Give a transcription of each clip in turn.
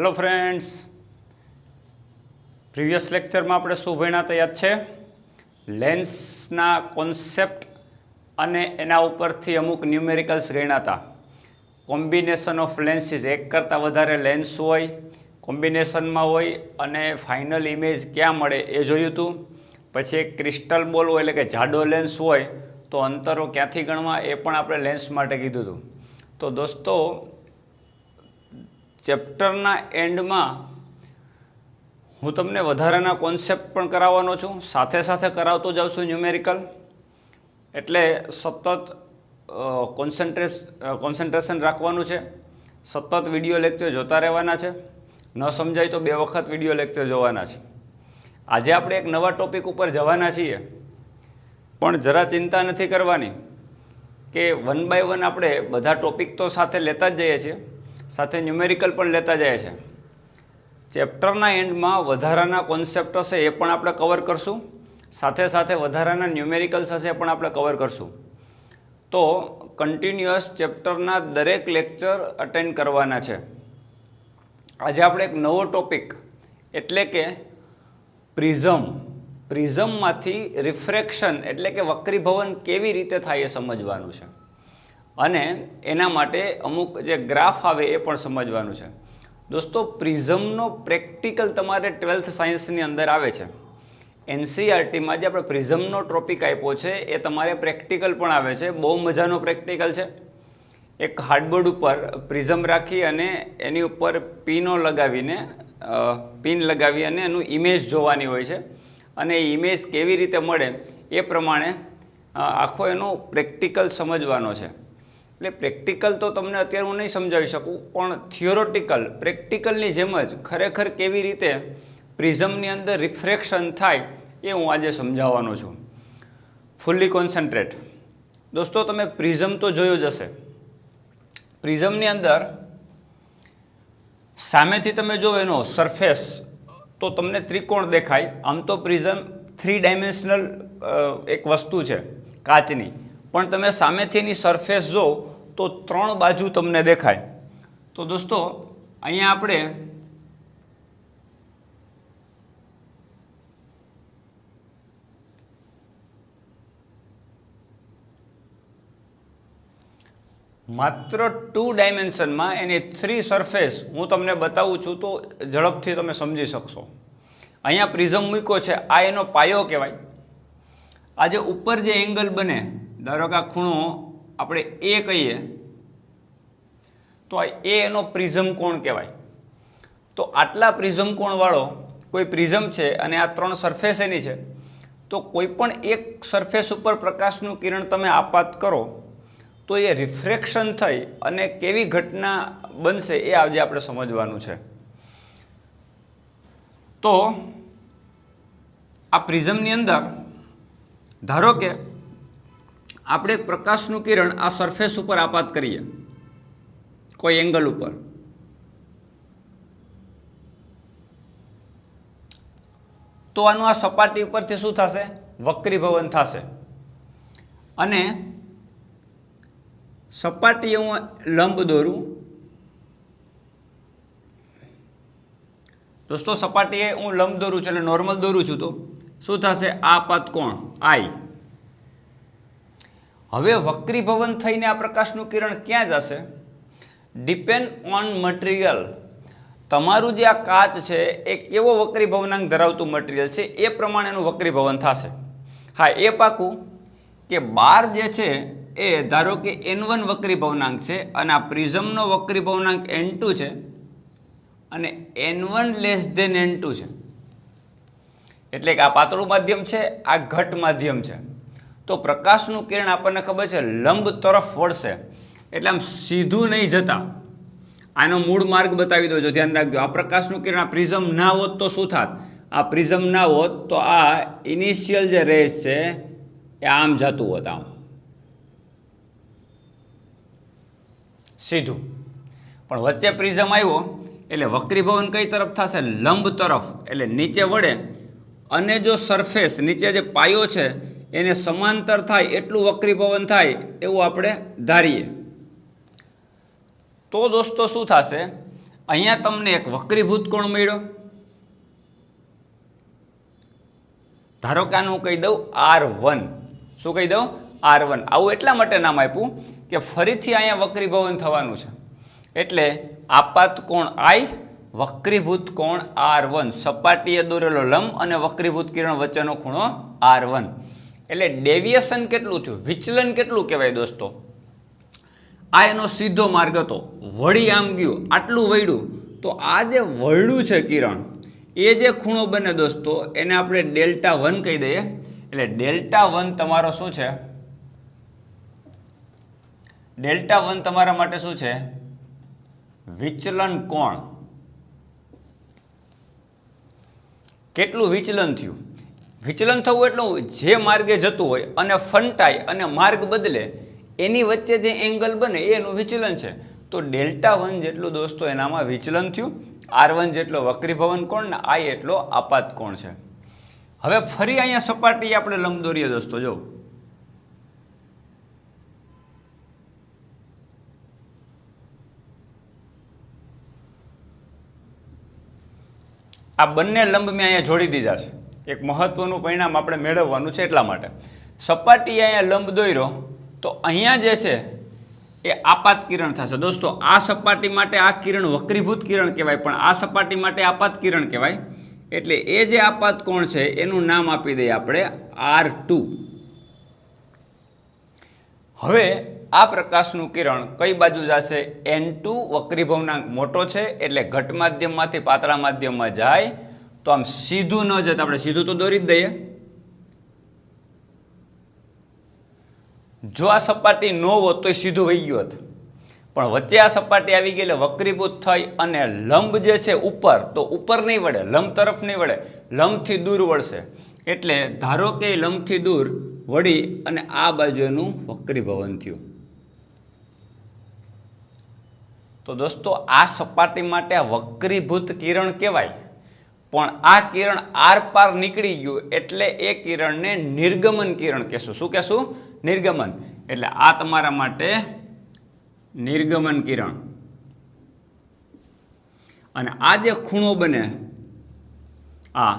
Hello friends, previous lecture में આપણે શું ભણ્યા હતા યાદ છે? લેન્સના કોન્સેપ્ટ અને એના ઉપરથી અમુક ન્યુમેરિકલ્સ ગણ્યા હતા. કોમ્બિનેશન ઓફ લેન્સીસ, એક કરતાં વધારે લેન્સ હોય, કોમ્બિનેશનમાં હોય અને ફાઇનલ ઇમેજ ક્યાં મળે એ જોયું હતું. પછી એક ક્રિસ્ટલ બોલ હોય એટલે કે જાડો લેન્સ હોય તો અંતરો ક્યાંથી ગણવા એ પણ આપણે લેન્સ માટે કીધું હતું. તો દોસ્તો, ચેપ્ટરના એન્ડમાં હું તમને વધારાના કોન્સેપ્ટ પણ કરાવવાનો છું, સાથે સાથે કરાવતો જાઉં છું ન્યુમેરિકલ. એટલે સતત કોન્સન્ટ્રેશન રાખવાનું છે, સતત વિડીયો લેક્ચર જોતા રહેવાના છે. ન સમજાય તો 2 વખત વિડીયો લેક્ચર જોવાના છે. આજે આપણે એક નવા ટૉપિક ઉપર જવાના છીએ, પણ જરા ચિંતા નથી કરવાની કે 1 બાય 1 આપણે બધા ટૉપિક તો સાથે લેતા જ જઈએ છીએ, સાથે ન્યુમેરિકલ પણ લેતા જાય છે. ચેપ્ટરના એન્ડમાં વધારાના કોન્સેપ્ટ હશે એ પણ આપણે કવર કરશું, સાથે સાથે વધારાના ન્યુમેરિકલ્સ હશે એ પણ આપણે કવર કરશું. તો કન્ટિન્યુઅસ ચેપ્ટરના દરેક લેક્ચર અટેન્ડ કરવાના છે. આજે આપણે એક નવો ટૉપિક એટલે કે પ્રિઝમમાંથી રિફ્રેક્શન એટલે કે વક્રીભવન કેવી રીતે થાય એ સમજવાનું છે. અને એના માટે અમુક જે ગ્રાફ આવે એ પણ સમજવાનું છે. દોસ્તો, પ્રિઝમનો પ્રેક્ટિકલ તમારે 12th સાયન્સની અંદર આવે છે. NCERTમાં જે આપણે પ્રિઝમનો ટોપિક આપ્યો છે એ તમારે પ્રેક્ટિકલ પણ આવે છે. બહુ મજાનો પ્રેક્ટિકલ છે. એક હાર્ડબોર્ડ ઉપર પ્રિઝમ રાખી અને એની ઉપર પિન લગાવી અને એનું ઇમેજ જોવાની હોય છે. અને એ ઇમેજ કેવી રીતે મળે એ પ્રમાણે આખો એનો પ્રેક્ટિકલ સમજવાનો છે. એટલે પ્રેક્ટિકલ તો તમને અત્યારે હું નહીં સમજાવી શકું, પણ થિયોરોટિકલ પ્રેક્ટિકલની જેમ જ ખરેખર કેવી રીતે પ્રિઝમની અંદર રિફ્રેક્શન થાય એ હું આજે સમજાવવાનો છું. Fully concentrate. દોસ્તો, તમે પ્રિઝમ તો જોયું જ હશે. પ્રિઝમની અંદર સામેથી તમે જો એનો સરફેસ તો તમને ત્રિકોણ દેખાય. આમ તો પ્રિઝમ 3 ડાયમેન્શનલ એક વસ્તુ છે કાચની, પણ તમે સામેથી એની સરફેસ જો તો 3 બાજુ તમને દેખાય. તો દોસ્તો, અહીંયા આપણે માત્ર 2 ડાયમેન્શનમાં એની 3 સરફેસ હું તમને બતાવું છું તો ઝડપથી તમે સમજી શકશો. અહીંયા પ્રિઝમ મૂક્યો છે, આ એનો પાયો કહેવાય. આ જે ઉપર જે એંગલ બને, ધારો કે આ ખૂણો આપણે એ કહીએ તો એ એનો પ્રિઝમ કોણ કહેવાય. તો આટલા પ્રિઝમ કોણવાળો કોઈ પ્રિઝમ છે અને આ 3 સરફેસ એની છે. તો કોઈ પણ એક સરફેસ ઉપર પ્રકાશનું કિરણ તમે આપાત કરો તો એ રિફ્રેક્શન થઈ અને કેવી ઘટના બનશે એ આજે આપણે સમજવાનું છે. તો આ પ્રિઝમની અંદર ધારો કે આપણે પ્રકાશનું કિરણ આ સરફેસ ઉપર આપાત કરીએ કોઈ એંગલ ઉપર, તો આનું આ સપાટી ઉપરથી શું થશે? વક્રીભવન થશે. અને સપાટી હું લંબ દોરું. દોસ્તો, સપાટીએ હું લંબ દોરું છું એટલે નોર્મલ દોરું છું તો શું થશે? આ પાત કોણ આઈ. હવે વક્રીભવન થઈને આ પ્રકાશનું કિરણ ક્યાં જશે? Depend on material. તમારું જે આ કાચ છે એ કેવો વક્રીભવનાંક ધરાવતું મટીરિયલ છે એ પ્રમાણે એનું વક્રીભવન થશે. હા, એ પાકું કે બાર જે છે એ ધારો કે N1 વક્રીભવનાંક છે અને આ પ્રિઝમનો વક્રીભવનાંક N2 છે અને N1 લેસ ધેન N2 છે. એટલે કે આ પાતળું માધ્યમ છે, આ ઘટ માધ્યમ છે. તો પ્રકાશનું કિરણ આપણને ખબર છે લંબ તરફ વળશે, એટલે આમ સીધું નહીં જતા. આનો મૂળ માર્ગ બતાવી દો, જો ધ્યાન રાખજો. આ પ્રકાશનું કિરણ આ પ્રિઝમ ના હોત તો શું થાત? આ પ્રિઝમ ના હોત તો આ ઇનિશિયલ જે રેસ છે એ આમ જતું હોત, આમ સીધું. પણ વચ્ચે પ્રિઝમ આવ્યો એટલે વક્રીભવન કઈ તરફ થશે? લંબ તરફ, એટલે નીચે વળે અને જો સરફેસ નીચે જે પાયો છે એને સમાંતર થાય એટલું વક્રીભવન થાય એવું આપણે ધારીએ. તો દોસ્તો શું થશે? અહીંયા તમને એક વક્રીભૂત કોણ મળ્યો, ધારો કે આનું કહી દઉં R1, શું કહી દઉં R1. આવું એટલા માટે નામ આપ્યું કે ફરીથી અહીંયા વક્રીભવન થવાનું છે, એટલે આપાત કોણ I, વક્રીભૂત કોણ R1, સપાટીએ દોરેલો લંબ અને વક્રીભૂત કિરણ વચ્ચેનો ખૂણો R1. એટલે ડેવિએશન કેટલું થયું, વિચલન કેટલું કહેવાય દોસ્તો. આ એનો સીધો માર્ગ હતો, વળી આમ ગયું, આટલું વળ્યું, તો આ જે વળ્યું છે કિરણ, એ જે ખૂણો બને દોસ્તો એને આપણે Δ1 કહી દઈએ. એટલે Δ1 તમારો શું છે, Δ1 તમારા માટે શું છે, વિચલન કોણ. કેટલું વિચલન થયું, વિચલન થવું એટલું જે માર્ગે જતું હોય અને ફંટાય અને માર્ગ બદલે એની વચ્ચે જે એંગલ બને એનું વિચલન છે. તો Δ1 જેટલું દોસ્તો એનામાં વિચલન થયું, R1 જેટલો વક્રીભવન કોણ ને I એટલો આપાત કોણ છે. હવે ફરી અહીંયા સપાટી આપણે લંબ દોરીએ દોસ્તો. જો આ બંને લંબ મેં અહીંયા જોડી દીધા છે. એક મહત્વનું પરિણામ આપણે મેળવવાનું છે એટલા માટે. સપાટી અહીંયા લંબ દોર્યો તો અહીંયા જે છે એ આપાત કિરણ થશે દોસ્તો. આ સપાટી માટે આ કિરણ વક્રીભૂત કિરણ કહેવાય, પણ આ સપાટી માટે આપાત કિરણ કહેવાય. એટલે એ જે આપાત કોણ છે એનું નામ આપી દઈએ આપણે R2. હવે આ પ્રકાશનું કિરણ કઈ બાજુ જશે, N2 વક્રીભવનાંક મોટો છે એટલે ઘટ માધ્યમમાંથી પાતળા માધ્યમમાં જાય, તો આમ સીધું ન જતા આપણે સીધું તો દોરી જ દઈએ. જો આ સપાટી ન હોત તો સીધું વહી ગયું હોત, પણ વચ્ચે આ સપાટી આવી ગઈ એટલે વક્રીભૂત થઈ અને લંબ જે છે ઉપર, તો ઉપર નહીં વળે, લંબ તરફ નહીં વળે, લંબથી દૂર વળશે. એટલે ધારો કે લંબથી દૂર વળી અને આ બાજુનું વક્રીભવન થયું. તો દોસ્તો આ સપાટી માટે આ વક્રીભૂત કિરણ કહેવાય, પણ આ કિરણ આર પાર નીકળી ગયું એટલે એ કિરણને નિર્ગમન કિરણ કહેશું. શું કહેશું, નિર્ગમન. એટલે આ તમારા માટે નિર્ગમન કિરણ. અને આ જે ખૂણો બને આ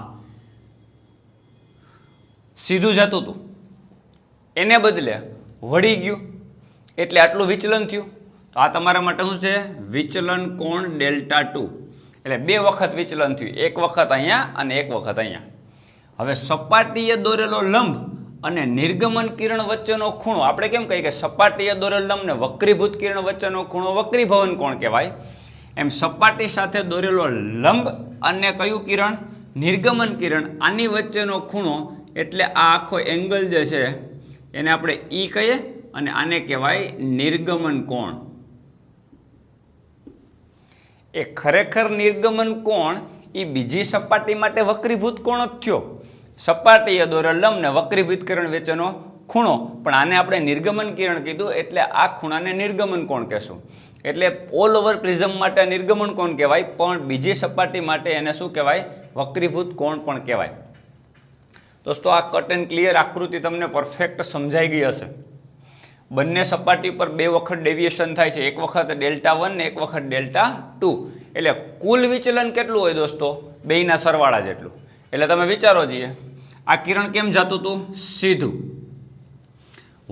સીધું જતું હતું એને બદલે વળી ગયું એટલે આટલું વિચલન થયું. તો આ તમારા માટે શું છે, વિચલન કોણ Δ2. એટલે બે વખત વિચલન થયું, એક વખત અહીંયા અને એક વખત અહીંયા. હવે સપાટીએ દોરેલો લંબ અને નિર્ગમન કિરણ વચ્ચેનો ખૂણો, આપણે કેમ કહીએ કે સપાટીએ દોરેલ લંબ ને વક્રીભૂત કિરણ વચ્ચેનો ખૂણો વક્રીભવન કોણ કહેવાય, એમ સપાટી સાથે દોરેલો લંબ અને કયું કિરણ, નિર્ગમન કિરણ, આની વચ્ચેનો ખૂણો એટલે આ આખો એંગલ જે છે એને આપણે E કહીએ અને આને કહેવાય નિર્ગમન કોણ. એ ખરેખર નિર્ગમન કોણ એ બીજી સપાટી માટે વક્રીભૂત કોણ જ થયો. સપાટીએ દોરેલ લંબ ને વક્રીભૂત કિરણ વચ્ચેનો ખૂણો, પણ આને આપણે નિર્ગમન કિરણ કીધું એટલે આ ખૂણાને નિર્ગમન કોણ કહેશું. એટલે ઓલ ઓવર પ્રિઝમ માટે નિર્ગમન કોણ કહેવાય, પણ બીજી સપાટી માટે એને શું કહેવાય, વક્રીભૂત કોણ પણ કહેવાય. દોસ્તો આ કટ એન્ડ ક્લિયર આકૃતિ તમને પરફેક્ટ સમજાઈ ગઈ હશે. બંને સપાટી પર બે વખત ડેવિએશન થાય છે, એક વખત Δ1 ને એક વખત Δ2. એટલે કુલ વિચલન કેટલું હોય દોસ્તો, બેયના સરવાળા જેટલું. એટલે તમે વિચારો છીએ આ કિરણ કેમ જતું હતું, સીધું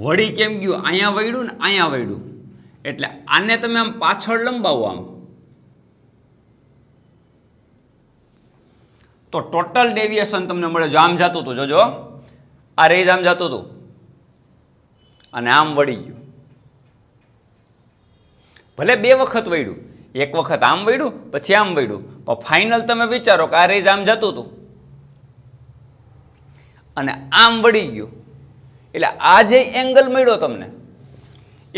વળી કેમ ગયું, અહીંયા વળ્યું ને અહીંયા વળ્યું. એટલે આને તમે આમ પાછળ લંબાવો આમ, તો ટોટલ ડેવિએશન તમને મળે. જો આમ જતું હતું, જોજો આ રેઝ આમ જતું હતું અને આમ વળી ગયું. ભલે બે વખત વળ્યું, એક વખત આમ વળ્યું પછી આમ વળ્યું, પણ ફાઇનલ તમે વિચારો કે આ રેઝ આમ જતું હતું અને આમ વળી ગયું. એટલે આ જે એંગલ મળ્યો તમને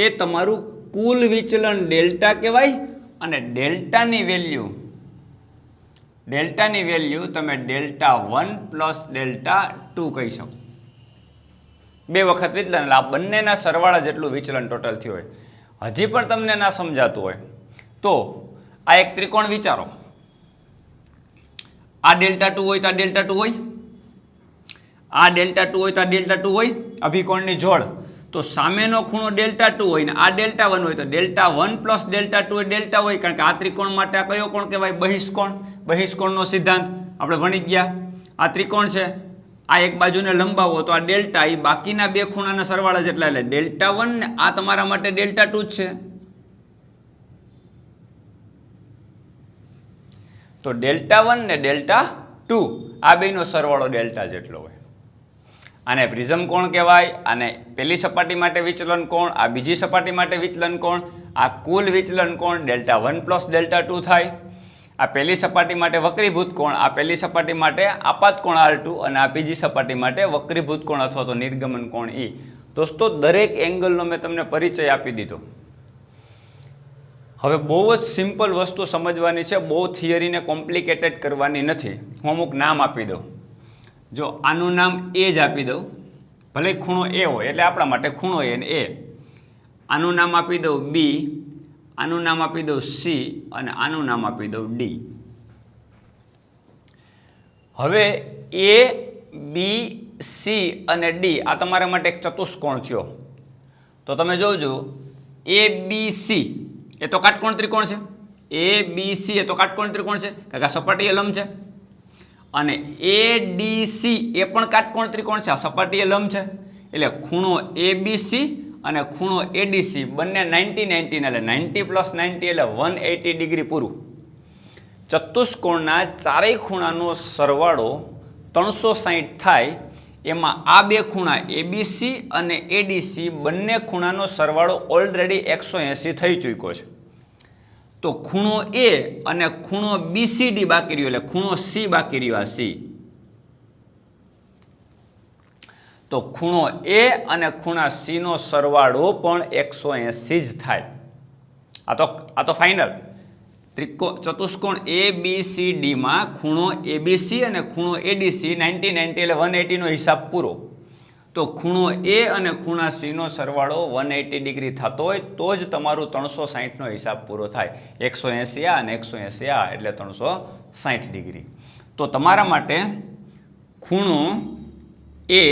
એ તમારું કુલ વિચલન ડેલ્ટા કહેવાય. અને ડેલ્ટાની વેલ્યુ તમે Δ1 પ્લસ Δ2 કહી શકો. બે વખત વિચલન એટલે આ બંનેના સરવાળા જેટલું વિચલન ટોટલ થયું હોય. હજી પણ તમને ના સમજાતું હોય તો આ એક ત્રિકોણ વિચારો. આ Δ2 હોય તો આ Δ2 હોય, આ Δ2 હોય તો આ Δ2 હોય, અભિકોણની જોડ. તો સામેનો ખૂણો Δ2 હોય ને આ Δ1 હોય તો Δ1 પ્લસ Δ2 એ ડેલ્ટા હોય, કારણ કે આ ત્રિકોણ માટે આ કયો કોણ કહેવાય? બહિષ્કોણ. બહિષ્કોણનો સિદ્ધાંત આપણે ભણી ગયા. આ ત્રિકોણ છે, આ એક બાજુને લંબાવો તો આ ડેલ્ટા એ બાકીના બે ખૂણાના સરવાળા જેટલા, એટલે Δ1 ને આ તમારા માટે Δ2 જ છે. તો Δ1 ને Δ2 આ બેનો સરવાળો ડેલ્ટા જેટલો હોય. આને પ્રિઝમ કોણ કહેવાય. આને પહેલી સપાટી માટે વિચલન કોણ, આ બીજી સપાટી માટે વિચલન કોણ, આ કુલ વિચલન કોણ Δ1 પ્લસ Δ2 થાય. આ પહેલી સપાટી માટે વક્રીભૂત કોણ, આ પહેલી સપાટી માટે આપાત કોણ R2 અને આ બીજી સપાટી માટે વક્રીભૂત કોણ અથવા તો નિર્ગમન કોણ E. દોસ્તો દરેક એંગલનો મેં તમને પરિચય આપી દીધો. હવે બહુ જ સિમ્પલ વસ્તુ સમજવાની છે, બહુ થિયરીને કોમ્પ્લિકેટેડ કરવાની નથી. હું અમુક નામ આપી દઉં. જો આનું નામ એ જ આપી દઉં, ભલે ખૂણો એ હોય એટલે આપણા માટે ખૂણો એ ને એ. આનું નામ આપી દઉં બી, આનું નામ આપી દઉં સી અને આનું નામ આપી દઉં ડી. હવે એ બી સી અને ડી આ તમારા માટે એક ચતુષ્કોણ થયો. તો તમે જોજો એ બી સી એ તો કાટકોણ ત્રિકોણ છે. એ બી સી એ તો કાટકોણ ત્રિકોણ છે, કારણ કે આ સપાટીય લંબ છે. અને એ ડી સી એ પણ કાટકોણ ત્રિકોણ છે, આ સપાટીય લંબ છે. એટલે ખૂણો એ બી સી અને ખૂણો એડીસી બંને 90-90 એટલે 90 પ્લસ 90 એટલે 180 ડિગ્રી પૂરું. ચતુષ્કોણના ચારેય ખૂણાનો સરવાળો 360 થાય. એમાં આ બે ખૂણા એબીસી અને એડીસી બંને ખૂણાનો સરવાળો ઓલરેડી 180 થઈ ચૂક્યો છે. તો ખૂણો એ અને ખૂણો બીસીડી બાકી રહ્યો, એટલે ખૂણો સી બાકી રહ્યો. આ સી તો ખૂણો એ અને ખૂણા સી નો સરવાળો પણ 180 જ થાય. આ તો ફાઇનલ. ચતુષ્કોણ એ બી સી ડીમાં ખૂણો એબીસી અને ખૂણો એડીસી 90-90 એટલે 180 નો હિસાબ પૂરો. તો ખૂણો એ અને ખૂણા સી નો સરવાળો 180 ડિગ્રી થતો હોય તો જ તમારું 360 નો હિસાબ પૂરો થાય. 180 આ અને 180 આ એટલે 360 ડિગ્રી. તો તમારા માટે ખૂણો એ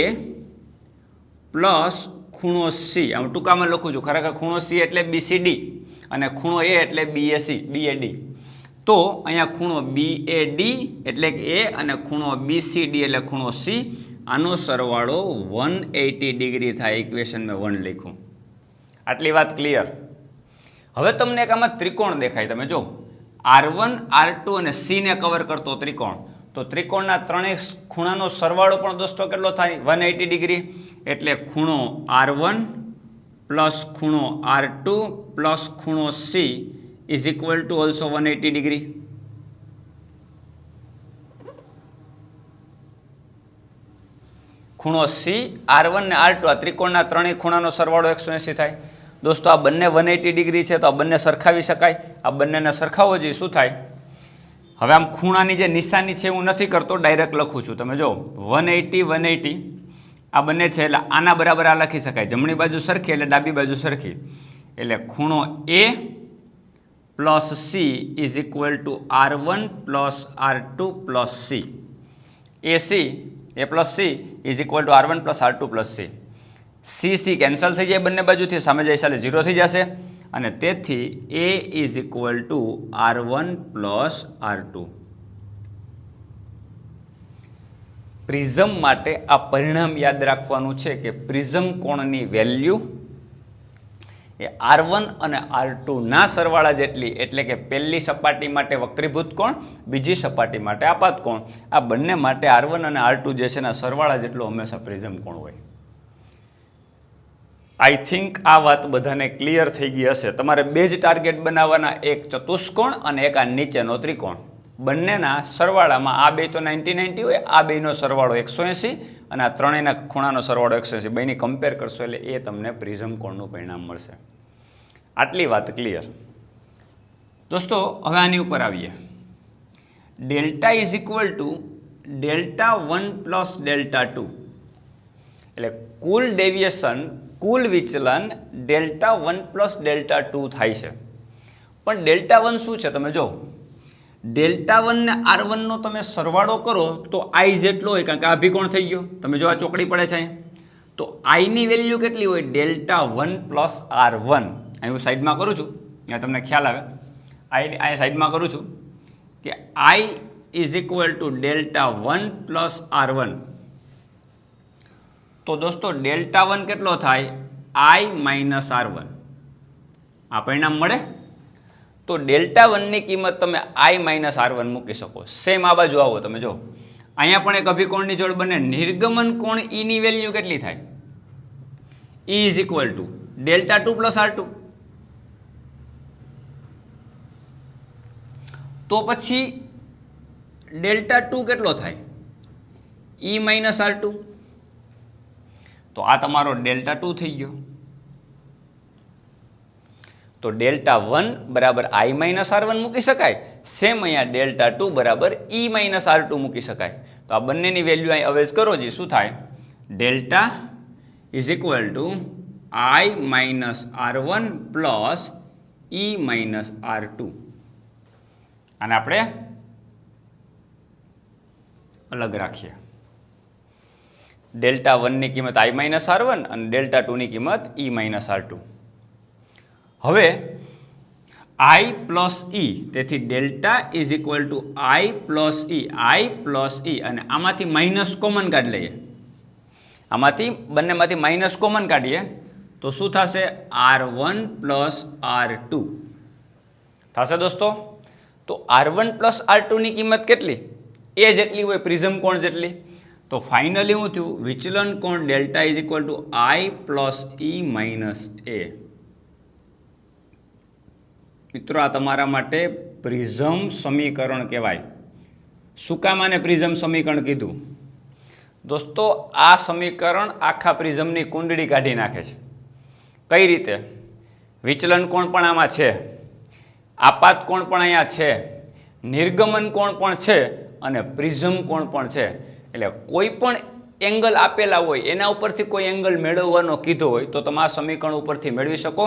પ્લસ ખૂણો સી, આમ ટૂંકામાં લખું છું, ખરેખર ખૂણો સી એટલે બીસીડી અને ખૂણો એ એટલે બીએસી બીએડી. તો અહીંયા ખૂણો બીએડી એટલે કે એ અને ખૂણો બીસીડી એટલે ખૂણો સી, આનો સરવાળો 180 ડિગ્રી થાય. ઇક્વેશન મેં 1 લખ્યું. આટલી વાત ક્લિયર. હવે તમને એક આમાં ત્રિકોણ દેખાય. તમે જો R1 R2 અને C ને કવર કરતો ત્રિકોણ. તો ત્રિકોણના ત્રણેય ખૂણાનો સરવાળો પણ દોસ્તો કેટલો થાય? 180 ડિગ્રી. એટલે ખૂણો R1 પ્લસ ખૂણો R2 પ્લસ ખૂણો C is equal two also 180 degree. ખૂણો C, R1 ને R2 આ ત્રિકોણના ત્રણેય ખૂણાનો સરવાળો 180 થાય. દોસ્તો આ બંને 180 ડિગ્રી છે, તો આ બંને સરખાવી શકાય. આ બંનેને સરખાવો જોઈએ, શું થાય? હવે આમ ખૂણાની જે નિશાની છે હું નથી કરતો, ડાયરેક્ટ લખું છું. તમે જો 180 180 આ બંને છે એટલે આના બરાબર આ લખી શકાય. જમણી બાજુ સરખી એટલે ડાબી બાજુ સરખી. એટલે ખૂણો a plus c is equal to R1 plus R2 plus c. A plus c is equal to R1 plus R2 plus c. C cancel થઈ જાય બંને બાજુથી, સામે જાય એટલે 0 થઈ જશે. અને તેથી a is equal to R1 plus R2. Prism માટે આ પરિણામ યાદ રાખવાનું છે કે પ્રિઝમ કોણની વેલ્યુ એ R1 અને R2 ના સરવાળા જેટલી, એટલે કે પહેલી સપાટી માટે વક્રીભૂત કોણ, બીજી સપાટી માટે આપાત કોણ, આ બંને માટે R1 અને R2 જે છે એના સરવાળા જેટલો હંમેશા પ્રિઝમ કોણ હોય. આઈ થિંક આ વાત બધાને ક્લિયર થઈ ગઈ હશે. તમારે બે જ ટાર્ગેટ બનાવવાના, એક ચતુષ્કોણ અને એક આ નીચેનો ત્રિકોણ. બંનેના સરવાળામાં આ બે તો 90-90 હોય, આ બેનો સરવાળો 180 અને આ ત્રણેયના ખૂણાનો સરવાળો 180, બેની કમ્પેર કરશો એટલે એ તમને પ્રિઝમ કોણનું પરિણામ મળશે. આટલી વાત ક્લિયર. દોસ્તો હવે આની ઉપર આવીએ. Delta is equal to Δ1 plus Δ2 એટલે કુલ ડેવિએશન, કુલ વિચલન Δ1 પ્લસ Δ2 થાય છે. પણ Δ1 શું છે? તમે જો Δ1 ને R1 નો તમે સરવાળો કરો તો I જેટલો હોય, કારણ કે આ અભિકોણ થઈ ગયો. તમે જો આ ચોકડી પડે છે, તો આઈની વેલ્યુ કેટલી હોય? Δ1 પ્લસ R1. અહીં હું સાઈડમાં કરું છું, ત્યાં તમને ખ્યાલ આવે. અહીં સાઈડમાં કરું છું કે I is equal to Δ1 plus R1. તો દોસ્તો Δ1 કેટલો થાય? I minus R1. આ પરિણામ મળે. તો Δ1ની કિંમત તમે I માઇનસ R1 મૂકી શકો. સેમ આ બાજુ આવો તમે જો, અહીંયા પણ એક અભિકોણની જોડ બને. નિર્ગમન કોણ E ની વેલ્યુ કેટલી થાય? E is equal to Δ2 plus R2. તો પછી Δ2 કેટલો થાય? E minus R2. તો આ તમારો Δ2 થઈ ગયો. તો Δ1 બરાબર I માઇનસ R1 મૂકી શકાય. સેમ અહીંયા Δ2 બરાબર E માઇનસ R2 મૂકી શકાય. તો આ બંનેની વેલ્યુ અહીં અવેજ કરો જી, શું થાય? Δ is equal to I minus R1 plus E minus R2. અને આપણે અલગ રાખીએ. Δ1ની કિંમત I માઇનસ R1 અને Δ2ની કિંમત E માઇનસ R2. હવે I પ્લસ E, તેથી Δ is equal to I plus E. I plus E અને આમાંથી માઇનસ કોમન કાઢી લઈએ. આમાંથી બંનેમાંથી માઇનસ કોમન કાઢીએ તો શું થશે? R1 પ્લસ R2 થશે દોસ્તો. તો R1 પ્લસ R2ની કિંમત કેટલી? એ જેટલી હોય પ્રિઝમ કોણ જેટલી. તો ફાઇનલી શું થયું? વિચલન કોણ Δ is equal to I plus E minus A. મિત્રો આ તમારા માટે પ્રિઝમ સમીકરણ કહેવાય. શું કામ આને પ્રિઝમ સમીકરણ કીધું? દોસ્તો આ સમીકરણ આખા પ્રિઝમની કુંડળી કાઢી નાખે છે. કઈ રીતે? વિચલન કોણ પણ આમાં છે, આપાત કોણ પણ અહીંયા છે, નિર્ગમન કોણ પણ છે અને પ્રિઝમ કોણ પણ છે. એટલે કોઈ પણ એંગલ આપેલા હોય એના ઉપરથી કોઈ એંગલ મેળવવાનો કીધો હોય તો તમે આ સમીકરણ ઉપરથી મેળવી શકો.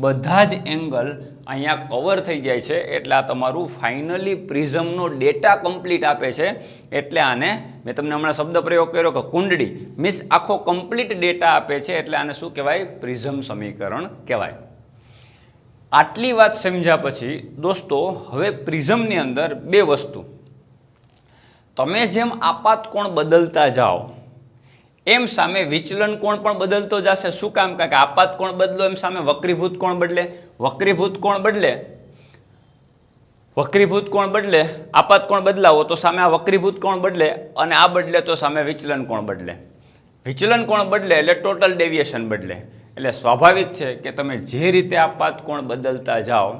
બધા જ એંગલ અહીંયા કવર થઈ જાય છે. એટલે આ તમારું ફાઇનલી પ્રિઝમનો ડેટા કમ્પ્લીટ આપે છે. એટલે આને મેં તમને હમણાં શબ્દ પ્રયોગ કર્યો કે કુંડળી મીન્સ આખો કમ્પ્લીટ ડેટા આપે છે. એટલે આને શું કહેવાય? પ્રિઝમ સમીકરણ કહેવાય. આટલી વાત સમજ્યા પછી દોસ્તો હવે પ્રિઝમની અંદર બે વસ્તુ, તમે જેમ આપાત કોણ બદલતા જાઓ એમ સામે વિચલન કોણ પણ બદલતો જશે. શું કામ? કારણ કે આપાત કોણ બદલો એમ સામે વક્રીભૂત કોણ બદલે. વક્રીભૂત કોણ બદલે આપાત કોણ બદલાવો તો સામે આ વક્રીભૂત કોણ બદલે, અને આ બદલે તો સામે વિચલન કોણ બદલે. વિચલન કોણ બદલે એટલે ટોટલ ડેવિએશન બદલે. એટલે સ્વાભાવિક છે કે તમે જે રીતે આપાત કોણ બદલતા જાઓ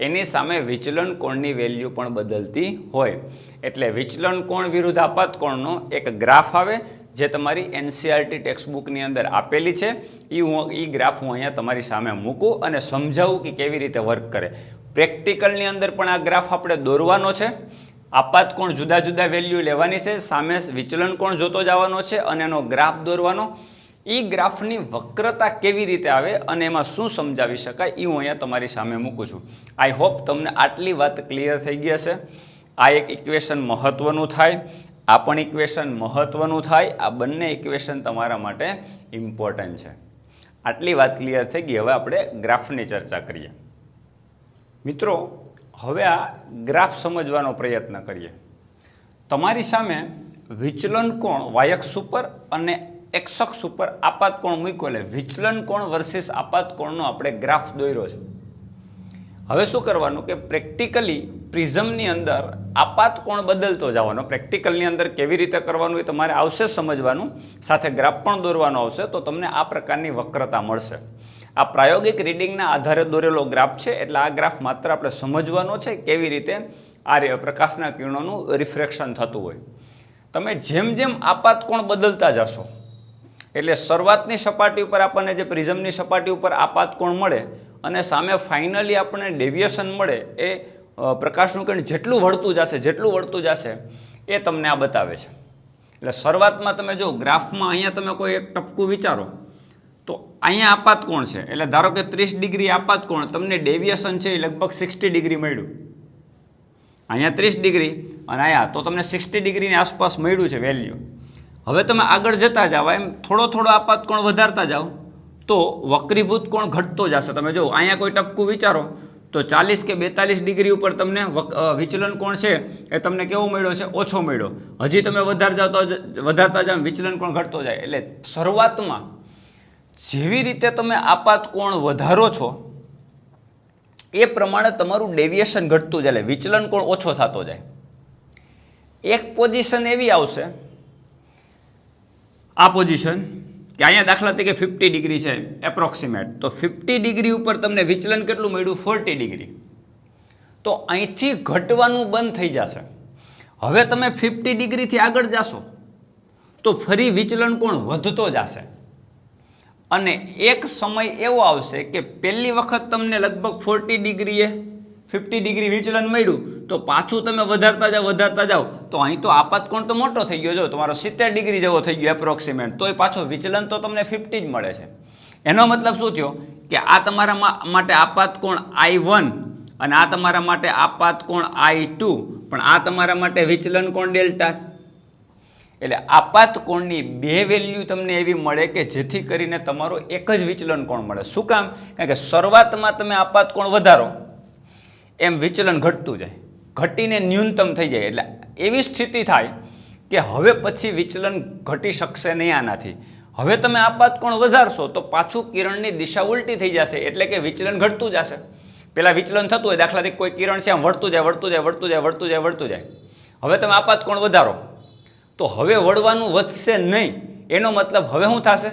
એની સામે વિચલન કોણની વેલ્યુ પણ બદલતી હોય. એટલે વિચલન કોણ વિરુદ્ધ આપાત કોણનો એક ગ્રાફ આવે જે તમારી NCERT ટેક્સ્ટબુકની અંદર આપેલી છે. એ ગ્રાફ હું અહીંયા તમારી સામે મૂકું અને સમજાવું કે કેવી રીતે વર્ક કરે. પ્રેક્ટિકલની અંદર પણ આ ગ્રાફ આપણે દોરવાનો છે. આપાત કોણ જુદા જુદા વેલ્યુ લેવાની છે, સામે વિચલન કોણ જોતો જવાનો છે અને એનો ગ્રાફ દોરવાનો. એ ગ્રાફની વક્રતા કેવી રીતે આવે અને એમાં શું સમજાવી શકાય એ હું અહીંયા તમારી સામે મૂકું છું. આઈ હોપ તમને આટલી વાત ક્લિયર થઈ ગઈ હશે. આ એક ઇક્વેશન મહત્ત્વનું થાય, આ પણ ઇક્વેશન મહત્ત્વનું થાય. આ બંને ઇક્વેશન તમારા માટે ઇમ્પોર્ટન્ટ છે. આટલી વાત ક્લિયર થઈ ગઈ. હવે આપણે ગ્રાફની ચર્ચા કરીએ. મિત્રો હવે આ ગ્રાફ સમજવાનો પ્રયત્ન કરીએ. તમારી સામે વિચલન કોણ વાયક્ષ ઉપર અને એક્સ અક્ષ ઉપર આપાત કોણ મૂક્યો. એટલે વિચલન કોણ વર્સિસ આપાત કોણનો આપણે ગ્રાફ દોર્યો છે. હવે શું કરવાનું કે પ્રેક્ટિકલી પ્રિઝમની અંદર આપાત કોણ બદલતો જવાનો. પ્રેક્ટિકલની અંદર કેવી રીતે કરવાનું એ તમારે આવશે સમજવાનું, સાથે ગ્રાફ પણ દોરવાનો આવશે. તો તમને આ પ્રકારની વક્રતા મળશે. આ પ્રાયોગિક રીડિંગના આધારે દોરેલો ગ્રાફ છે. એટલે આ ગ્રાફ માત્ર આપણે સમજવાનો છે કેવી રીતે આ પ્રકાશના કિરણોનું રિફ્રેક્શન થતું હોય. તમે જેમ જેમ આપાત કોણ બદલતા જશો એટલે શરૂઆતની સપાટી ઉપર આપણને જે પ્રિઝમની સપાટી ઉપર આપાત કોણ મળે અને સામે ફાઇનલી આપણને ડેવિએશન મળે એ પ્રકાશનું કિરણ જેટલું વળતું જશે એ તમને આ બતાવે છે. એટલે શરૂઆતમાં તમે જો ગ્રાફમાં અહીંયા તમે કોઈ એક ટપકું વિચારો તો અહીંયા આપાત કોણ છે. એટલે ધારો કે 30 ડિગ્રી આપાત કોણ, તમને ડેવિએશન છે એ લગભગ 60 ડિગ્રી મળ્યું. અહીંયા 30 ડિગ્રી અને અહીંયા તો તમને 60 ડિગ્રીની આસપાસ મળ્યું છે વેલ્યુ. હવે તમે આગળ જતા જાઓ, એમ થોડો થોડો આપાત કોણ વધારતા જાઓ તો વક્રીભૂત કોણ ઘટતો જશે. તમે જો અહીંયા કોઈ ટપકું વિચારો તો 40 કે 42 ડિગ્રી ઉપર તમને વિચલન કોણ છે એ તમને કેવો મળ્યો છે? ઓછો મળ્યો. હજી તમે વધારતા જાઓ વિચલન કોણ ઘટતો જાય. એટલે શરૂઆતમાં જેવી રીતે તમે આપાત કોણ વધારો છો એ પ્રમાણે તમારું ડેવિએશન ઘટતું જાય, વિચલન કોણ ઓછો થતો જાય. એક પોઝિશન એવી આવશે, આ પોઝિશન કે અહીંયા દાખલા તરીકે 50 ડિગ્રી છે એપ્રોક્સિમેટ, તો 50 ડિગ્રી ઉપર તમને વિચલન કેટલું મળ્યું? 40 ડિગ્રી. તો અહીંથી ઘટવાનું બંધ થઈ જશે. હવે તમે 50 ડિગ્રીથી આગળ જાશો તો ફરી વિચલન કોણ વધતો જશે. અને એક સમય એવો આવશે કે પહેલી વખત તમને લગભગ 40 ડિગ્રીએ 50 ડિગ્રી વિચલન મળ્યું તો પાછું તમે વધારતા જાઓ તો અહીં તો આપાત કોણ તો મોટો થઈ ગયો, જો તમારો 70 ડિગ્રી જેવો થઈ ગયો એપ્રોક્સિમેટ, તોય પાછો વિચલન તો તમને 50 જ મળે છે. એનો મતલબ શું થયો કે આ તમારા માટે આપાત કોણ I1 અને આ તમારા માટે આપાત કોણ I2, પણ આ તમારા માટે વિચલન કોણ ડેલ્ટા. એટલે આપાત કોણની બે વેલ્યુ તમને એવી મળે કે જેથી કરીને તમારો એક જ વિચલન કોણ મળે. શું કામ? કારણ કે શરૂઆતમાં તમે આપાત કોણ વધારો એમ વિચલન ઘટતું જાય, ઘટીને ન્યૂનતમ થઈ જાય. એટલે એવી સ્થિતિ થાય કે હવે પછી વિચલન ઘટી શકશે નહીં આનાથી. હવે તમે આપાત કોણ વધારશો તો પાછું કિરણની દિશા ઉલટી થઈ જશે, એટલે કે વિચલન ઘટતું જશે. પહેલાં વિચલન થતું હોય, દાખલા તરીકે કોઈ કિરણ છે આમ વળતું જાય. હવે તમે આપાત કોણ વધારો તો હવે વળવાનું વધશે નહીં. એનો મતલબ હવે શું થશે?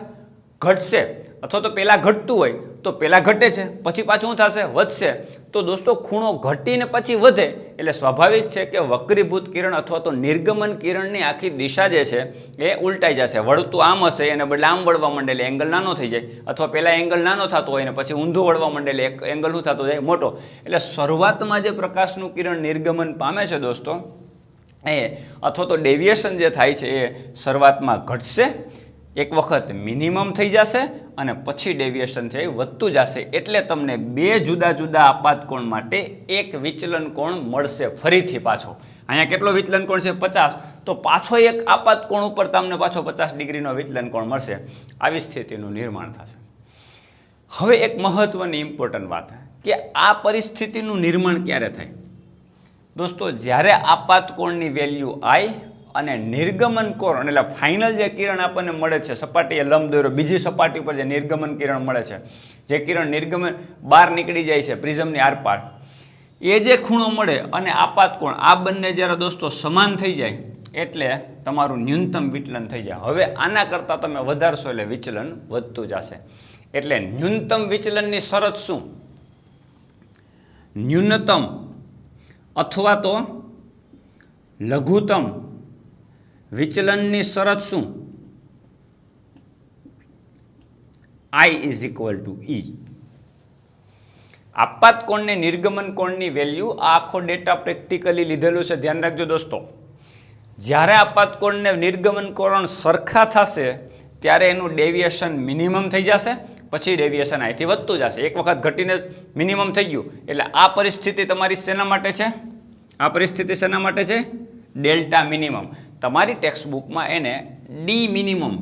ઘટશે. અથવા તો પહેલાં ઘટતું હોય તો પહેલાં ઘટે છે, પછી પાછું શું થશે? વધશે. તો દોસ્તો ખૂણો ઘટીને પછી વધે એટલે સ્વાભાવિક છે કે વક્રીભૂત કિરણ અથવા તો નિર્ગમન કિરણની આખી દિશા જે છે એ ઉલટાઈ જશે. વળતું આમ હશે એને બદલે આમ વળવા માંડે એટલે એંગલ નાનો થઈ જાય, અથવા પહેલાં એંગલ નાનો થતો હોય ને પછી ઊંધું વળવા માંડે એટલે એંગલ શું થતો જાય? મોટો. એટલે શરૂઆતમાં જે પ્રકાશનું કિરણ નિર્ગમન પામે છે દોસ્તો એ અથવા તો ડેવિએશન જે થાય છે એ શરૂઆતમાં ઘટશે, એક વખત મિનિમમ થઈ જશે અને પછી ડેવિએશન છે એ વધતું જશે. એટલે તમને બે જુદા જુદા આપાત કોણ માટે એક વિચલન કોણ મળશે ફરીથી પાછો. અહીંયા કેટલો વિચલન કોણ છે? 50. તો પાછો એક આપાત કોણ ઉપર તમને પાછો 50 ડિગ્રીનો વિચલન કોણ મળશે. આવી સ્થિતિનું નિર્માણ થશે. હવે એક મહત્વની ઇમ્પોર્ટન્ટ વાત કે આ પરિસ્થિતિનું નિર્માણ ક્યારે થાય દોસ્તો? જ્યારે આપાત કોણની વેલ્યુ I અને નિર્ગમન કોણ એટલે ફાઇનલ જે કિરણ આપણને મળે છે સપાટીએ લંબ દોર્યો, બીજી સપાટી ઉપર જે નિર્ગમન કિરણ મળે છે, જે કિરણ નિર્ગમન બહાર નીકળી જાય છે પ્રિઝમની આરપાર, એ જે ખૂણો મળે અને આપાત કોણ આ બંને જ્યારે દોસ્તો સમાન થઈ જાય એટલે તમારું ન્યૂનતમ વિચલન થઈ જાય. હવે આના કરતાં તમે વધારશો એટલે વિચલન વધતું જશે. એટલે ન્યૂનતમ વિચલનની શરત શું? ન્યૂનતમ અથવા તો લઘુત્તમ વિચલનની શરત શું? I = E. આપાત કોણને નિર્ગમન કોણની વેલ્યુ આ આખો ડેટા પ્રેક્ટિકલી લીધેલું છે, ધ્યાન રાખજો દોસ્તો. જ્યારે આપાત કોણને નિર્ગમન કોણ સરખા થશે ત્યારે એનું ડેવિએશન મિનિમમ થઈ જશે, પછી ડેવિએશન અહીંથી વધતું જશે. એક વખત ઘટીને મિનિમમ થઈ ગયું એટલે આ પરિસ્થિતિ તમારી શેના માટે છે? આ પરિસ્થિતિ શેના માટે છે? Delta minimum. તમારી ટેક્સ્ટ બુકમાં એને ડી મિનિમમ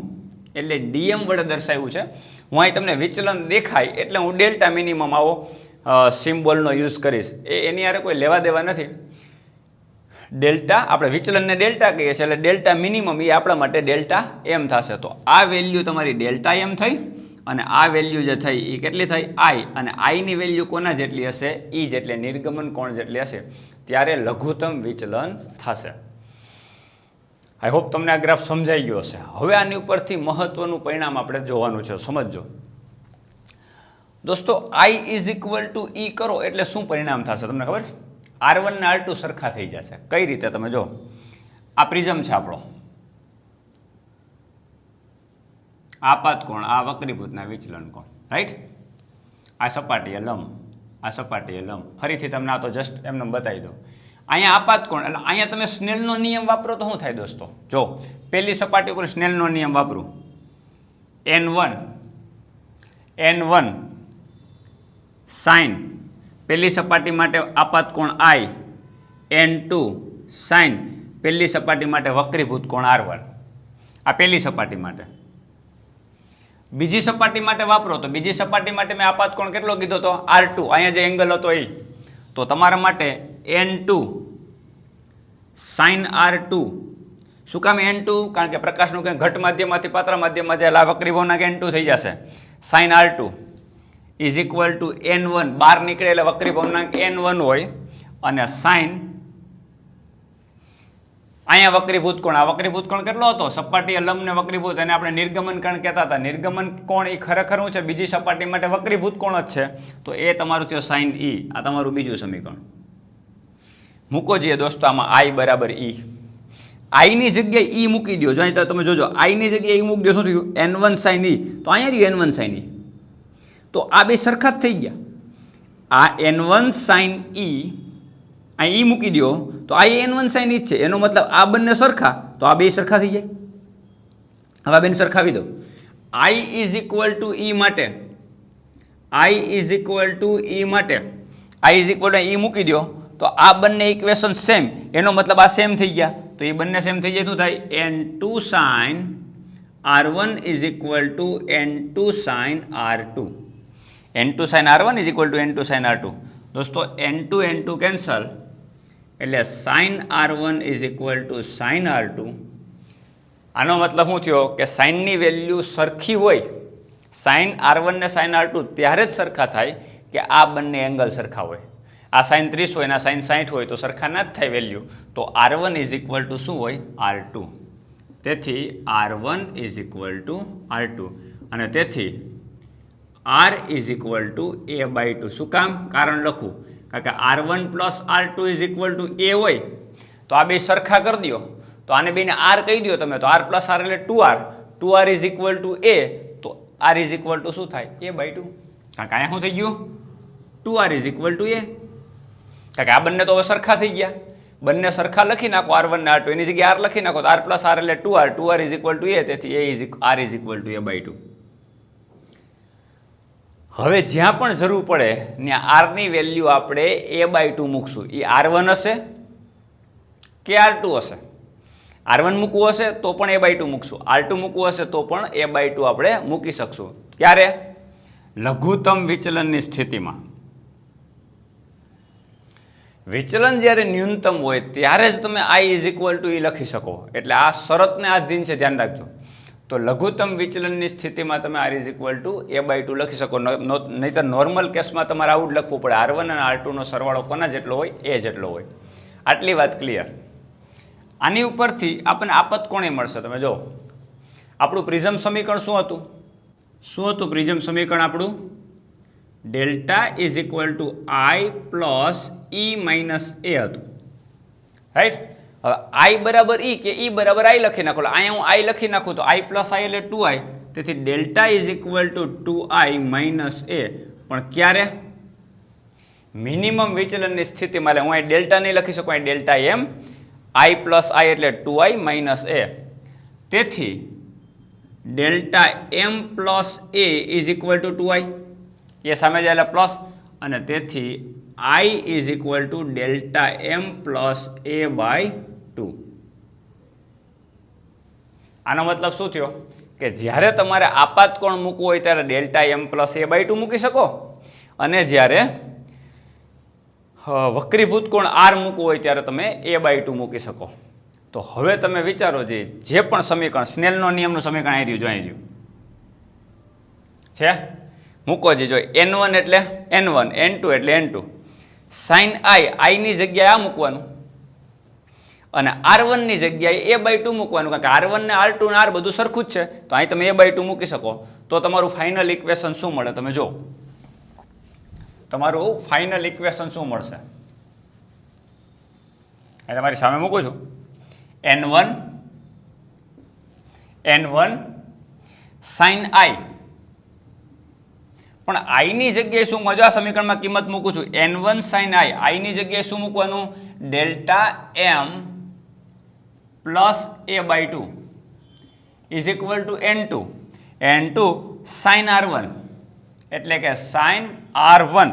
એટલે DM વડે દર્શાવ્યું છે. હું અહીં તમને વિચલન દેખાય એટલે હું ડેલ્ટા મિનિમમ આવો સિમ્બોલનો યુઝ કરીશ. એની યારે કોઈ લેવા દેવા નથી. ડેલ્ટા આપણે વિચલનને ડેલ્ટા કહીએ છીએ એટલે ડેલ્ટા મિનિમમ એ આપણા માટે ડેલ્ટા એમ થશે. તો આ વેલ્યુ તમારી ડેલ્ટા એમ થઈ અને આ વેલ્યુ જે થઈ એ કેટલી થઈ? I. અને Iની વેલ્યુ કોના જેટલી હશે? E જેટલી, નિર્ગમન કોણ જેટલી હશે ત્યારે લઘુત્તમ વિચલન થશે. આઈ હોપ તમને આ ગ્રાફ સમજાઈ ગયો હશે. હવે આની ઉપરથી મહત્વનું પરિણામ આપણે જોવાનું છે, સમજજો દોસ્તો. I = E કરો એટલે શું પરિણામ થશે તમને ખબર છે? R1 ને R2 સરખા થઈ જશે. કઈ રીતે? તમે જો આ પ્રિઝમ છે આપણો, આપાત કોણ, આ વક્રીભૂતના વિચલન કોણ, રાઈટ? આ સપાટીએ લંબ, આ સપાટીએ લંબ. ફરીથી તમને આ તો જસ્ટ એમને બતાવી દો. અહીંયા આપાત કોણ એટલે અહીંયા તમે સ્નેલનો નિયમ વાપરો તો શું થાય દોસ્તો? જો પહેલી સપાટી ઉપર સ્નેલનો નિયમ વાપરું, N1 સાઇન, પહેલી સપાટી માટે આપાત કોણ I, N2 સાઇન, પહેલી સપાટી માટે વક્રીભૂત કોણ R1. આ પહેલી સપાટી માટે. બીજી સપાટી માટે વાપરો તો બીજી સપાટી માટે મેં આપાત કોણ કેટલો કીધો તો R2, અહીંયા જે એંગલ હતો એ. તો તમારા માટે N2 sin R2. શું કામ N2? કારણ કે પ્રકાશનું કંઈ ઘટ માધ્યમમાંથી પાતળા માધ્યમમાં જાય એટલે વક્રી ભવનાંક N2 થઈ જશે. sin R2 is equal two N1, બહાર નીકળે એટલે વક્રી ભવનાંક N1 હોય, અને sin અહીંયા વક્રીભૂત કોણ, આ વક્રીભૂત કોણ કેટલો હતો? સપાટી લંબને વક્રીભૂત, અને આપણે નિર્ગમન કોણ કહેતા હતા. નિર્ગમન કોણ એ ખરેખર શું છે? બીજી સપાટી માટે વક્રીભૂત કોણ જ છે. તો એ તમારું થયો sin E. આ તમારું બીજું સમીકરણ. મૂકો જઈએ દોસ્તો આમાં I બરાબર E. I ની જગ્યાએ E મૂકી દો. જો અહીં તમે જોજો, I ની જગ્યાએ E મૂકી દો, શું થયું? N1 sin E. તો અહીંયા રહ્યું N1 sin E. તો આ બે સરખા જ થઈ ગયા. આ N1 sin E અહીં E મૂકી દો તો આ N1 sin E જ છે. એનો મતલબ આ બંને સરખા, તો આ બે સરખા થઈ જાય. હવે આ બેને સરખાવી દો. I is equal two E માટે, I is equal two E માટે I is equal two E મૂકી દો તો આ બંને ઇક્વેશન સેમ. એનો મતલબ આ સેમ થઈ ગયા. તો એ બંને સેમ થઈ જાય શું થાય? N2 sin R1 is equal two N2 sin R2. N2 sin R1 is equal two N2 sin R2. દોસ્તો N2 N2 કેન્સલ એટલે sin R1 is equal two sin R2. આનો મતલબ શું થયો કે સાઇનની વેલ્યુ સરખી હોય, sin R1 ને sin R2 ત્યારે જ સરખા થાય કે આ બંને એંગલ સરખા હોય. આ sin 30 હોય અને આ sin 60 હોય તો સરખા ના જ થાય વેલ્યુ. તો R1 ઇઝ ઇક્વલ ટુ શું હોય? R2. તેથી R1 is equal two R2, અને તેથી R is equal two A/2. શું કામ? કારણ લખું, કારણ કે R1 plus R2 is equal two A હોય તો આ બે સરખા કરી દો. તો આને બેને R કહી દો તમે, તો R પ્લસ R એટલે 2R. 2R is equal two A. તો R ઇઝ ઇક્વલ ટુ શું થાય? A/2. કારણ કે અહીંયા શું થઈ ગયું? 2R is equal two A. કારણ કે આ બંને તો હવે સરખા થઈ ગયા. બંને સરખા લખી નાખો, R1 ને R2, એની જગ્યાએ R લખી નાખો તો R પ્લસ R એટલે 2R. 2R is equal two A. તેથી R is equal two A/2. હવે જ્યાં પણ જરૂર પડે ત્યાં R ની વેલ્યુ આપણે A/2 મૂકશું. એ R1 હશે કે R2 હશે. R1 મૂકવું હશે તો પણ A/2 મૂકશું, R2 મૂકવું હશે તો પણ A/2 આપણે મૂકી શકશું. ક્યારે? લઘુત્તમ વિચલનની સ્થિતિમાં. વિચલન જ્યારે ન્યૂનતમ હોય ત્યારે જ તમે I is equal two E લખી શકો. એટલે આ શરતને આધીન છે, ધ્યાન રાખજો. તો લઘુત્તમ વિચલનની સ્થિતિમાં તમે R is equal two A/2 લખી શકો. નહીંતર નોર્મલ કેસમાં તમારે આવું જ લખવું પડે. R1 અને R2 નો સરવાળો કોના જેટલો હોય? A જેટલો હોય. આટલી વાત ક્લિયર. આની ઉપરથી આપણને આપત કોણે મળશે? તમે જો, આપણું પ્રિઝમ સમીકરણ શું હતું? શું હતું પ્રિઝમ સમીકરણ આપણું? Delta is equal to I plus E minus A હતું, રાઈટ? હવે I બરાબર E કે E બરાબર I લખી નાખો. અહીંયા હું I લખી નાખું તો I પ્લસ I એટલે 2I. તેથી delta is equal two 2I minus A. પણ ક્યારે? મિનિમમ વિચલનની સ્થિતિમાં. એટલે હું અહીં ડેલ્ટા નહીં લખી શકું, અહીં delta M. I plus I એટલે 2I માઇનસ A. તેથી delta M plus A is equal two 2I. એ સામે જાય એટલે પ્લસ, અને તેથી I is equal to delta M plus A/2. આનો મતલબ શું થયો કે જ્યારે તમારે આપાત કોણ મૂકવું હોય ત્યારે ડેલ્ટા M પ્લસ A/2 મૂકી શકો, અને જ્યારે વક્રીભૂત કોણ R મૂકવું હોય ત્યારે તમે A/2 મૂકી શકો. તો હવે તમે વિચારો, જે પણ સમીકરણ સ્નેલનો નિયમનું સમીકરણ આવી રહ્યું, જો અહીં રહ્યું છે, મૂકો જો N1 એટલે N1, N2 એટલે N2. sin I ની જગ્યાએ આ મૂકવાનું, અને R1 ની જગ્યાએ A/2 મૂકવાનું. કારણ કે R1 ને R2 ને R બધું સરખું જ છે, તો અહીં તમે A/2 મૂકી શકો. તો તમારું ફાઇનલ ઇક્વેશન શું મળે? તમે જો, તમારું ફાઇનલ ઇક્વેશન શું મળશે? એ તમારી સામે મૂકું છું. N1 sin I. પણ I ની જગ્યાએ શું? મજા સમીકરણમાં કિંમત મૂકું છું. N1 sin I ની જગ્યાએ શું મૂકવાનું? Delta M plus A/2 is equal two N2 sin R1. એટલે કે sin R1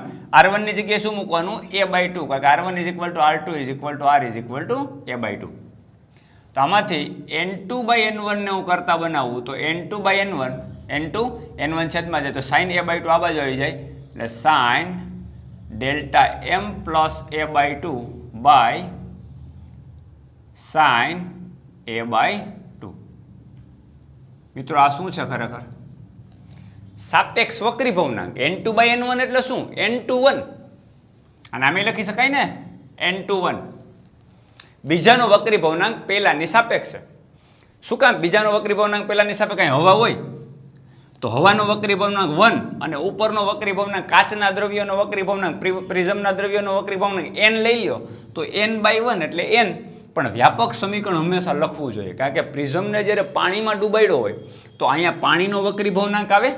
ની જગ્યાએ શું મૂકવાનું? A/2. કારણ કે R1 is equal two R2 is equal two R is equal two A/2. તો આમાંથી n2/n1 ને હું કરતા બનાવું તો n2/n1 n1 છેદમાં જાય તો sin a/2 આ બાજુ આવી જાય એટલે sin delta m plus a/2 by sin a/2. મિત્રો આ શું છે ખરેખર? સાપેક્ષ વક્રી ભવનાંક. n2/n1 એટલે શું? n21 અને આમે લખી શકાય ને n21. બીજાનો વક્રી ભવનાંક પહેલાની સાપેક્ષ છે. શું કામ બીજાનો વક્રી ભવનાંક પહેલાની સાપેક્ષ? કાંઈ હવા હોય તો હવાનો વક્રી ભવનાંક 1 અને ઉપરનો વક્રી ભવનાંક કાચના દ્રવ્યોનો વક્રી ભવનાંક પ્રિઝમના દ્રવ્યોનો વક્રી ભવનાંક n લઈ લ્યો તો n/1 એટલે n. પણ વ્યાપક સમીકરણ હંમેશા લખવું જોઈએ, કારણ કે પ્રિઝમને જ્યારે પાણીમાં ડૂબાડ્યો હોય તો અહીંયા પાણીનો વક્રી ભવનાંક આવે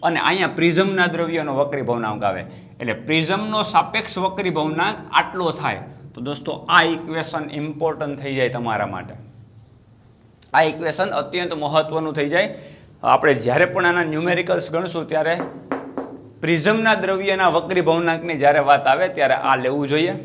અને અહીંયા પ્રિઝમના દ્રવ્યોનો વક્રી ભવનાંક આવે, એટલે પ્રિઝમનો સાપેક્ષ વક્રી ભવનાંક આટલો થાય. તો દોસ્તો આ ઇક્વેશન ઇમ્પોર્ટન્ટ થઈ જાય તમારા માટે. આ ઇક્વેશન અત્યંત મહત્વનું થઈ જાય. આપણે જ્યારે પણ આના ન્યુમેરિકલ્સ ગણશું ત્યારે પ્રિઝમના દ્રવ્યના વક્રી ભવનાંકની જ્યારે વાત આવે ત્યારે આ લેવું જોઈએ.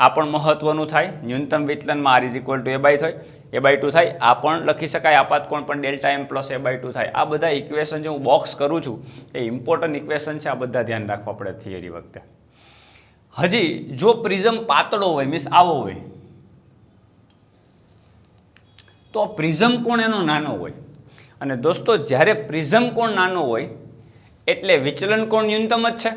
આ પણ મહત્વનું થાય. ન્યૂનતમ વિચલનમાં r a/2 થાય. આ પણ લખી શકાય. આપાત કોણ પણ ડેલ્ટા m પ્લસ a/2 થાય. આ બધા ઇક્વેશન જે હું બોક્સ કરું છું એ ઇમ્પોર્ટન્ટ ઇક્વેશન છે. આ બધા ધ્યાન રાખવા પડે થિયરી વખતે. હજી જો પ્રિઝમ પાતળો હોય મીન્સ આવો હોય તો પ્રિઝમ કોણ એનો નાનો હોય. અને દોસ્તો જ્યારે પ્રિઝમ કોણ નાનો હોય એટલે વિચલન કોણ ન્યૂનતમ જ છે.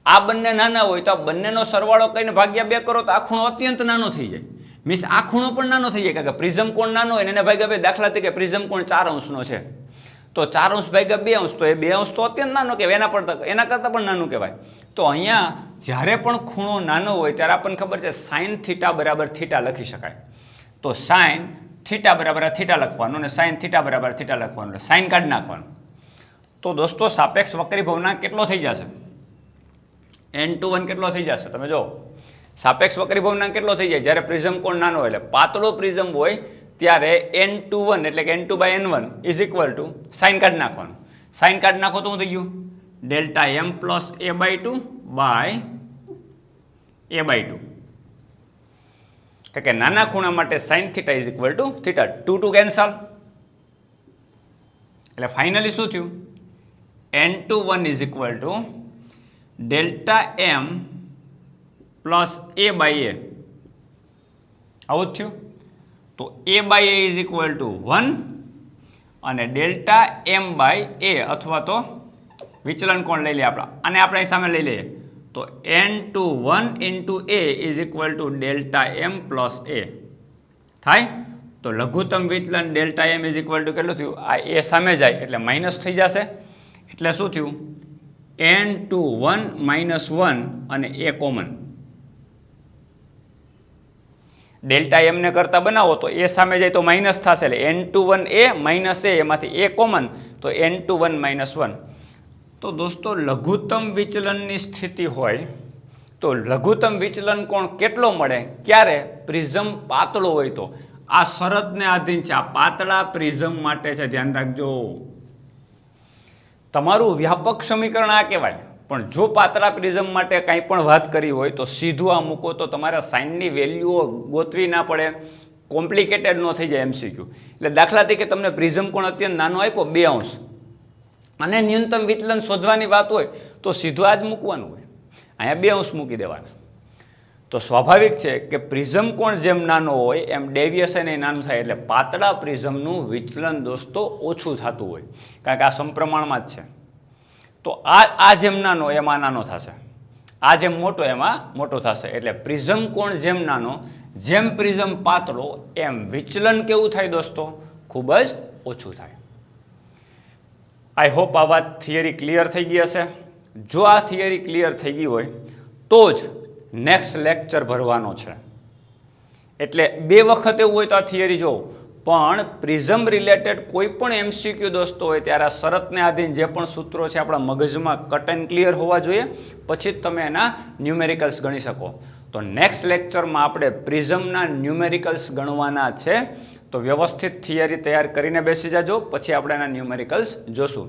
આ બંને નાના હોય તો આ બંનેનો સરવાળો કરીને ભાગ્યા 2 કરો તો આ ખૂણો અત્યંત નાનો થઈ જાય. મીન્સ આ ખૂણો પણ નાનો થઈ જાય, કારણ કે પ્રિઝમ કોણ નાનો હોય એને ભાગ્યા 2. દાખલા તરીકે પ્રિઝમ કોણ 4 અંશનો છે તો 4 અંશ ભાગ્યા 2 અંશ તો એ 2 અંશ તો અત્યંત નાનો કહેવાય, એના કરતાં પણ નાનું કહેવાય. તો અહીંયા જ્યારે પણ ખૂણો નાનો હોય ત્યારે આપણને ખબર છે sin θ બરાબર θ લખી શકાય. તો sin θ બરાબર θ લખવાનું અને sin θ બરાબર θ લખવાનું, એટલે સાઇન કાઢી નાખવાનું. તો દોસ્તો સાપેક્ષ વક્રી ભવનાંક કેટલો થઈ જશે? n21 કેટલો થઈ જશે? તમે જો સાપેક્ષ વક્રી ભવનાંક કેટલો થઈ જાય જ્યારે પ્રિઝમ કોણ નાનો હોય, એટલે પાતળો પ્રિઝમ હોય ત્યારે n21 એટલે કે n2/n1 is equal two sign કાઢી નાખવાનું. સાઇન કાઢી નાખો તો શું થઈ ગયું? Delta m plus a/2 by a/2. કે નાના ખૂણા માટે sin θ is equal to θ. 2 cancel, એટલે ફાઇનલી શું થયું? n21 is equal to delta m plus a/a. આવું જ થયું. તો a/a ઇઝ ઇક્વલ ટુ 1 અને ડેલ્ટા m/a અથવા તો વિચલન કોણ લઈ લઈએ આપણે, અને આપણે અહીં સામે લઈ લઈએ તો n21 into a is equal to delta m plus a થાય. તો લઘુત્તમ વિચલન delta m is equal two કેટલું થયું? આ a સામે જાય એટલે માઇનસ થઈ જશે, એટલે શું થયું? n21 -1 અને a કોમન. ડેલ્ટા m ને કરતા બનાવો તો a સામે જાય તો માઇનસ થશે, એટલે n21a માઇનસ a એમાંથી a કોમન તો n21 -1. તો દોસ્તો લઘુત્તમ વિચલનની સ્થિતિ હોય તો લઘુત્તમ વિચલન કોણ કેટલો મળે? ક્યારે? પ્રિઝમ પાતળો હોય તો. આ શરતને આધીન છે. આ પાતળા પ્રિઝમ માટે છે, ધ્યાન રાખજો. તમારું વ્યાપક સમીકરણ આ કહેવાય, પણ જો પાતળા પ્રિઝમ માટે કંઈ પણ વાત કરી હોય તો સીધું આ મૂકો તો તમારા સાઇનની વેલ્યુઓ ગોતવી ના પડે, કોમ્પ્લિકેટેડ ન થઈ જાય એમસીક્યુ. એટલે દાખલા તરીકે તમને પ્રિઝમ કોણ અત્યંત નાનો આપ્યો 2 અંશ અને ન્યૂનતમ વિચલન શોધવાની વાત હોય તો સીધું આ જ મૂકવાનું હોય, અહીંયા 2 અંશ મૂકી દેવાના. તો સ્વાભાવિક છે કે પ્રિઝમ કોણ જેમ નાનો હોય એમ ડેવિએશન એ નાનું થાય, એટલે પાતળા પ્રિઝમનું વિચલન દોસ્તો ઓછું થતું હોય, કારણ કે આ સમપ્રમાણમાં જ છે. તો આ જેમ નાનો એમાં નાનો થશે, આ જેમ મોટો એમાં મોટો થશે. એટલે પ્રિઝમ કોણ જેમ નાનો, જેમ પ્રિઝમ પાતળો એમ વિચલન કેવું થાય દોસ્તો? ખૂબ જ ઓછું થાય. આઈ હોપ આ વાત થિયરી ક્લિયર થઈ ગઈ હશે. જો આ થિયરી ક્લિયર થઈ ગઈ હોય તો જ નેક્સ્ટ લેક્ચર ભરવાનો છે. એટલે 2 વખત એવું હોય તો આ થિયરી જોવો, પણ પ્રિઝમ રિલેટેડ કોઈ પણ એમસીક્યુ દોસ્તો હોય ત્યારે આ શરતને આધીન જે પણ સૂત્રો છે આપણા મગજમાં કટ એન્ડ ક્લિયર હોવા જોઈએ, પછી જ તમે એના ન્યુમેરિકલ્સ ગણી શકો. તો નેક્સ્ટ લેક્ચરમાં આપણે પ્રિઝમના ન્યુમેરિકલ્સ ગણવાના છે. તો વ્યવસ્થિત થિયરી તૈયાર કરીને બેસી જાજો, પછી આપણે એના ન્યુમેરિકલ્સ જોશું.